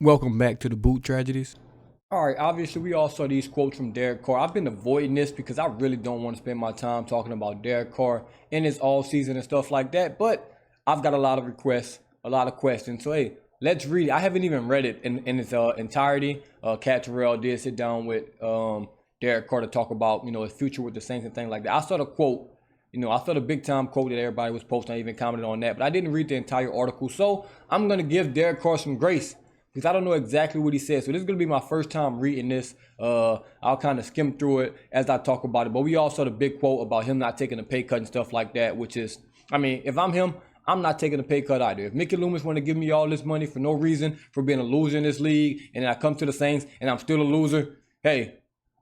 Welcome back to the Boot Tragedies. All right, obviously we all saw these quotes from Derek Carr. I've been avoiding this because I really don't want to spend my time talking about Derek Carr in his all season and stuff like that. But I've got a lot of requests, a lot of questions. So hey, let's read it. I haven't even read it in its entirety. Cat Terrell did sit down with Derek Carr to talk about his future with the Saints and things like that. I saw the quote. I saw the big time quote that everybody was posting. I even commented on that, but I didn't read the entire article. So I'm gonna give Derek Carr some grace, because I don't know exactly what he said. So this is going to be my first time reading this. I'll kind of skim through it as I talk about it. But we all saw the big quote about him not taking a pay cut and stuff like that, which is, if I'm him, I'm not taking a pay cut either. If Mickey Loomis want to give me all this money for no reason, for being a loser in this league, and then I come to the Saints and I'm still a loser, hey,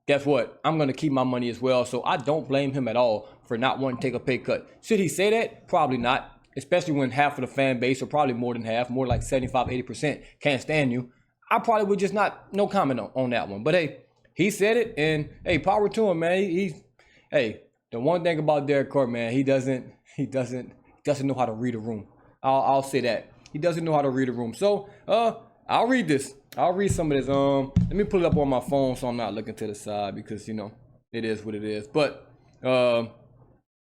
guess what? I'm going to keep my money as well. So I don't blame him at all for not wanting to take a pay cut. Should he say that? Probably not. Especially when half of the fan base, or probably more than half, more like 75, 80%, can't stand you. I probably would just no comment on that one. But hey, he said it, and hey, power to him, man. Hey, the one thing about Derek Carr, man, he doesn't know how to read a room. I'll say that. He doesn't know how to read a room. So I'll read this. I'll read some of this. Let me pull it up on my phone so I'm not looking to the side, because it is what it is. But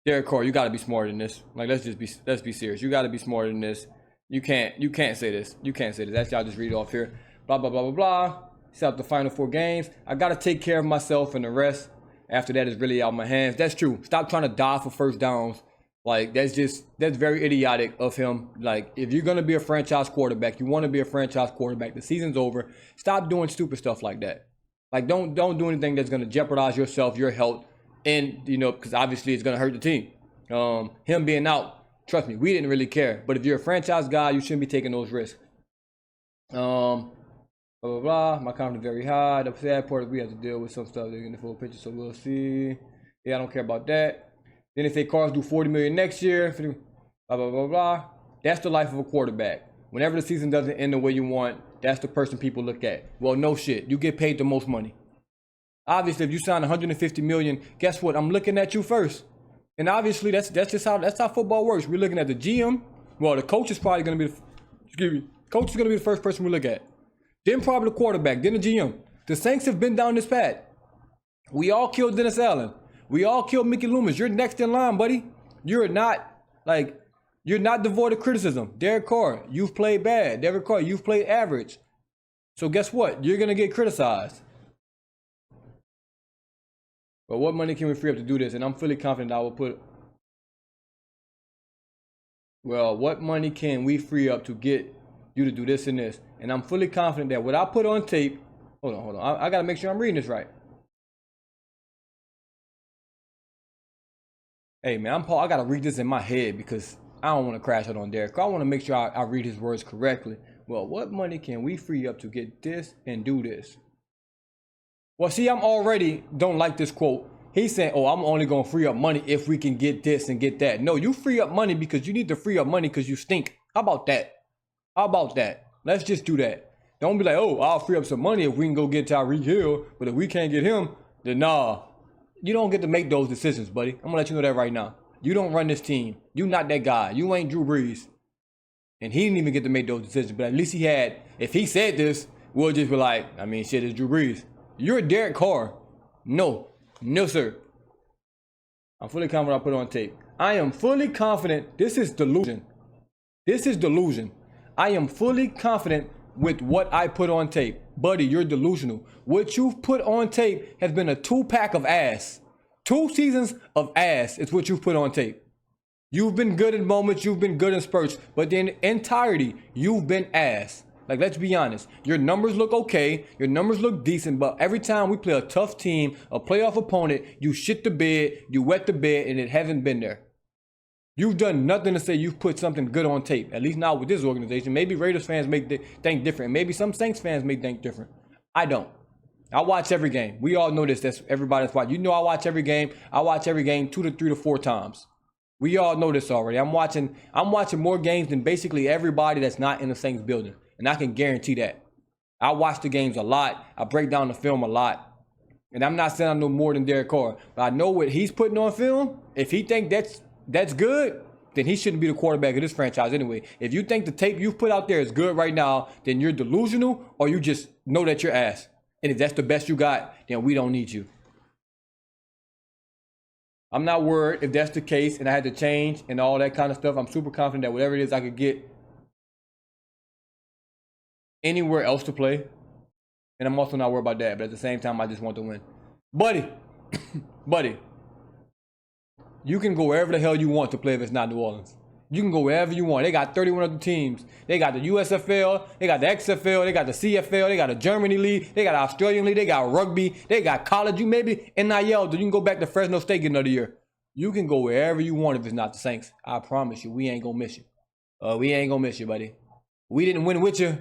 Derek Carr, you got to be smarter than this. Like, let's be serious. You got to be smarter than this. You can't say this. You can't say this. That's y'all just read off here. Blah blah blah blah blah. Set up the final 4 games. I got to take care of myself, and the rest after that is really out of my hands. That's true. Stop trying to die for first downs. Like, that's very idiotic of him. Like, if you're gonna be a franchise quarterback, you want to be a franchise quarterback. The season's over. Stop doing stupid stuff like that. Like, don't do anything that's gonna jeopardize yourself, your health. And, because obviously it's going to hurt the team. Him being out, trust me, we didn't really care. But if you're a franchise guy, you shouldn't be taking those risks. Blah, blah, blah. My confidence very high. The sad part is we have to deal with some stuff in the full picture, so we'll see. Yeah, I don't care about that. Then if they Cars do $40 million next year, blah, blah, blah, blah. That's the life of a quarterback. Whenever the season doesn't end the way you want, that's the person people look at. Well, no shit. You get paid the most money. Obviously, if you sign $150 million, guess what? I'm looking at you first. And obviously, that's how football works. We're looking at the GM. Well, the coach is probably going to be the first person we look at. Then probably the quarterback, then the GM. The Saints have been down this path. We all killed Dennis Allen. We all killed Mickey Loomis. You're next in line, buddy. You're not devoid of criticism. Derek Carr, you've played bad. Derek Carr, you've played average. So guess what? You're going to get criticized. But what money can we free up to do this? And I'm fully confident I will what money can we free up to get you to do this and this? And I'm fully confident that what I put on tape, hold on. I got to make sure I'm reading this right. Hey, man, I got to read this in my head because I don't want to crash out on Derek. I want to make sure I read his words correctly. Well, what money can we free up to get this and do this? Well, see, I'm already don't like this quote. He's saying, oh, I'm only going to free up money if we can get this and get that. No, you free up money because you need to free up money because you stink. How about that? Let's just do that. Don't be like, oh, I'll free up some money if we can go get Tyreek Hill. But if we can't get him, then nah. You don't get to make those decisions, buddy. I'm going to let you know that right now. You don't run this team. You not that guy. You ain't Drew Brees. And he didn't even get to make those decisions. But at least he had, if he said this, we'll just be like, shit, it's Drew Brees. You're Derek Carr. No, sir. I'm fully confident I put it on tape. I am fully confident. This is delusion. I am fully confident with what I put on tape. Buddy, you're delusional. What you've put on tape has been a 2-pack of ass. 2 seasons of ass is what you've put on tape. You've been good in moments. You've been good in spurts. But in entirety, you've been ass. Like, let's be honest. Your numbers look okay. Your numbers look decent. But every time we play a tough team, a playoff opponent, you shit the bed, you wet the bed, and it hasn't been there. You've done nothing to say you've put something good on tape. At least not with this organization. Maybe Raiders fans may think different. Maybe some Saints fans may think different. I don't. I watch every game. We all know this. That's everybody that's watching. You know I watch every game. I watch every game 2 to 3 to 4 times. We all know this already. I'm watching more games than basically everybody that's not in the Saints building. And I can guarantee that. I watch the games a lot. I break down the film a lot. And I'm not saying I know more than Derek Carr. But I know what he's putting on film. If he think that's good, then he shouldn't be the quarterback of this franchise anyway. If you think the tape you've put out there is good right now, then you're delusional or you just know that you're ass. And if that's the best you got, then we don't need you. I'm not worried if that's the case and I had to change and all that kind of stuff. I'm super confident that whatever it is I could get anywhere else to play. And I'm also not worried about that. But at the same time, I just want to win. Buddy, buddy, you can go wherever the hell you want to play if it's not New Orleans. You can go wherever you want. They got 31 other teams. They got the USFL, they got the XFL, they got the CFL, they got the Germany League, they got the Australian League, they got rugby, they got college. You maybe NIL, then you can go back to Fresno State another year. You can go wherever you want if it's not the Saints. I promise you, we ain't gonna miss you. We ain't gonna miss you, buddy. We didn't win with you.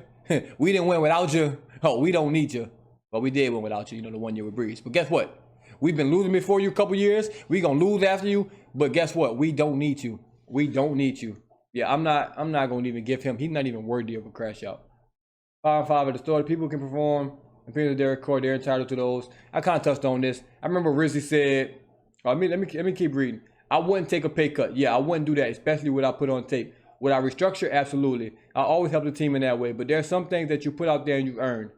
We didn't win without you. Oh, we don't need you. But we did win without you, the 1 year with Breeze. But guess what? We've been losing before you a couple years. We gonna lose after you. But guess what? We don't need you. We don't need you. Yeah, I'm not gonna even give him. He's not even worthy of a crash out. 5-5 at the store. People can perform. Opinion of Derek Carr, they're entitled to those. I kind of touched on this. I remember Rizzy said, let me keep reading. I wouldn't take a pay cut. Yeah, I wouldn't do that, especially what I put on tape. Would I restructure? Absolutely. I always help the team in that way. But there's some things that you put out there and you earn.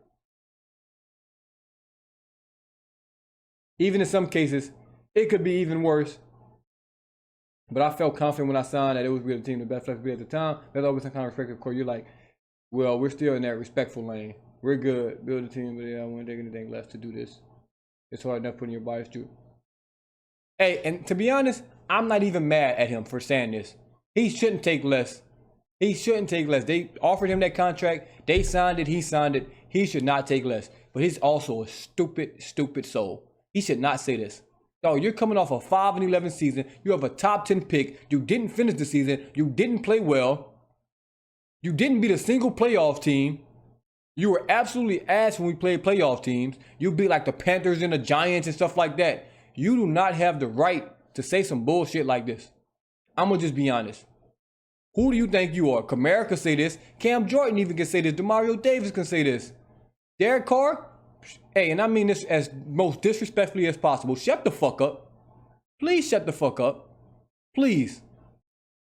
Even in some cases, it could be even worse. But I felt confident when I signed that it was with the team, the best flexibility at the time. There's always some kind of respect. Of course, you're like, well, we're still in that respectful lane. We're good. Build a team, but yeah, I won't take anything less to do this. It's hard enough putting your bias through. Hey, and to be honest, I'm not even mad at him for saying this. He shouldn't take less. He shouldn't take less. They offered him that contract. They signed it. He signed it. He should not take less. But he's also a stupid, stupid soul. He should not say this. Dog, you're coming off a 5-11 season. You have a top 10 pick. You didn't finish the season. You didn't play well. You didn't beat a single playoff team. You were absolutely ass when we played playoff teams. You beat like the Panthers and the Giants and stuff like that. You do not have the right to say some bullshit like this. I'm going to just be honest. Who do you think you are? Kamara can say this. Cam Jordan even can say this. Demario Davis can say this. Derek Carr? Hey, and I mean this as most disrespectfully as possible. Shut the fuck up. Please shut the fuck up. Please.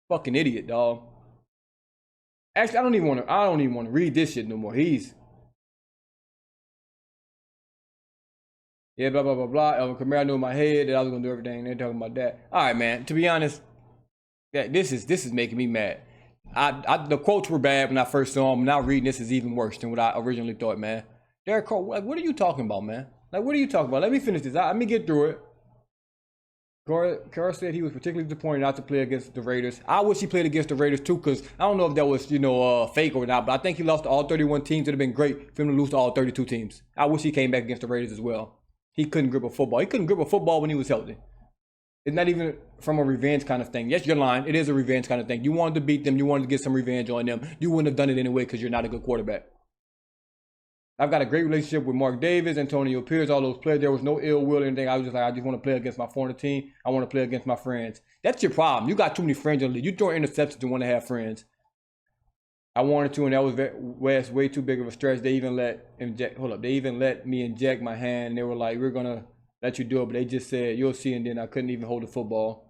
Fucking idiot, dog. Actually, I don't even want to read this shit no more. Yeah, blah, blah, blah, blah. Kamara knew in my head that I was going to do everything. They're talking about that. All right, man. To be honest, yeah, this is making me mad. The quotes were bad when I first saw them. Now reading this is even worse than what I originally thought, man. Derek Carr, what are you talking about, man? Like, what are you talking about? Let me finish this. Let me get through it. Carr said he was particularly disappointed not to play against the Raiders. I wish he played against the Raiders too, because I don't know if that was, fake or not, but I think he lost to all 31 teams. It would have been great for him to lose to all 32 teams. I wish he came back against the Raiders as well. He couldn't grip a football. He couldn't grip a football when he was healthy. It's not even from a revenge kind of thing. Yes, you're lying. It is a revenge kind of thing. You wanted to beat them. You wanted to get some revenge on them. You wouldn't have done it anyway because you're not a good quarterback. I've got a great relationship with Mark Davis, Antonio Pierce, all those players. There was no ill will or anything. I was just like, I just want to play against my former team. I want to play against my friends. That's your problem. You got too many friends in the league. You throw interceptions and want to have friends. I wanted to, and that was way too big of a stretch. They even let me inject my hand. They were like, we're gonna let you do it, but they just said, you'll see, and then I couldn't even hold the football.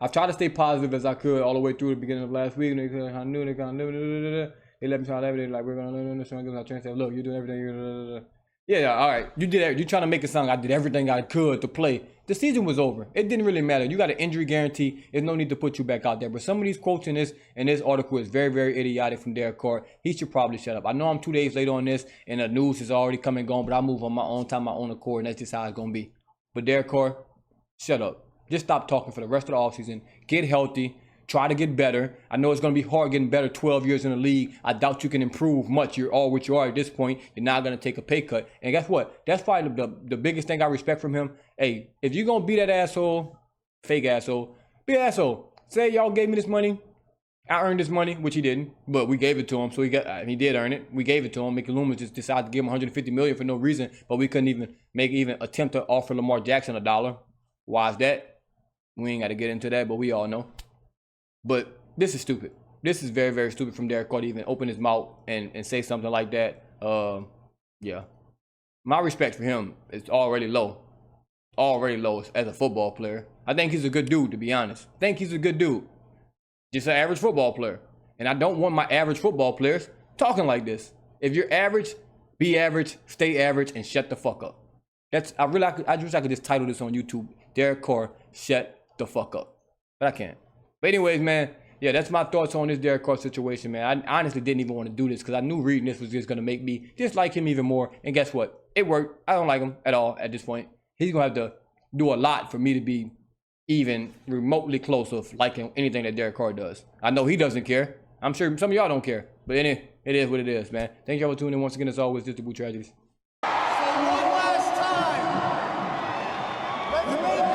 I've tried to stay positive as I could all the way through the beginning of last week. And they kind of knew, they let me try everything, like, we're gonna look, you're doing everything. Yeah, all right. You did it. You're trying to make it sound like I did everything I could to play. The season was over. It didn't really matter. You got an injury guarantee. There's no need to put you back out there. But some of these quotes in this article is very, very idiotic from Derek Carr. He should probably shut up. I know I'm 2 days late on this, and the news is already come and gone, but I move on my own time, my own accord, and that's just how it's going to be. But Derek Carr, shut up. Just stop talking for the rest of the offseason. Get healthy. Try to get better. I know it's going to be hard getting better 12 years in the league. I doubt you can improve much. You're all what you are at this point. You're not going to take a pay cut. And guess what? That's probably the biggest thing I respect from him. Hey, if you're going to be that asshole, fake asshole, be an asshole. Say y'all gave me this money. I earned this money, which he didn't, but we gave it to him. So he did earn it. We gave it to him. Mickey Loomis just decided to give him $150 million for no reason, but we couldn't even attempt to offer Lamar Jackson $1. Why is that? We ain't got to get into that, but we all know. But this is stupid. This is very, very stupid from Derek Carr to even open his mouth and say something like that. Yeah. My respect for him is already low. already low as a football player. I think he's a good dude, to be honest. I think he's a good dude. Just an average football player. And I don't want my average football players talking like this. If you're average, be average, stay average, and shut the fuck up. I wish I could just title this on YouTube. Derek Carr, shut the fuck up. But I can't. But anyways, man, yeah, that's my thoughts on this Derek Carr situation, man. I honestly didn't even want to do this because I knew reading this was just going to make me dislike him even more. And guess what? It worked. I don't like him at all at this point. He's going to have to do a lot for me to be even remotely close of liking anything that Derek Carr does. I know he doesn't care. I'm sure some of y'all don't care. But it is what it is, man. Thank y'all for tuning in once again. As always, this is the Boot Tragedies. So one last time, let's make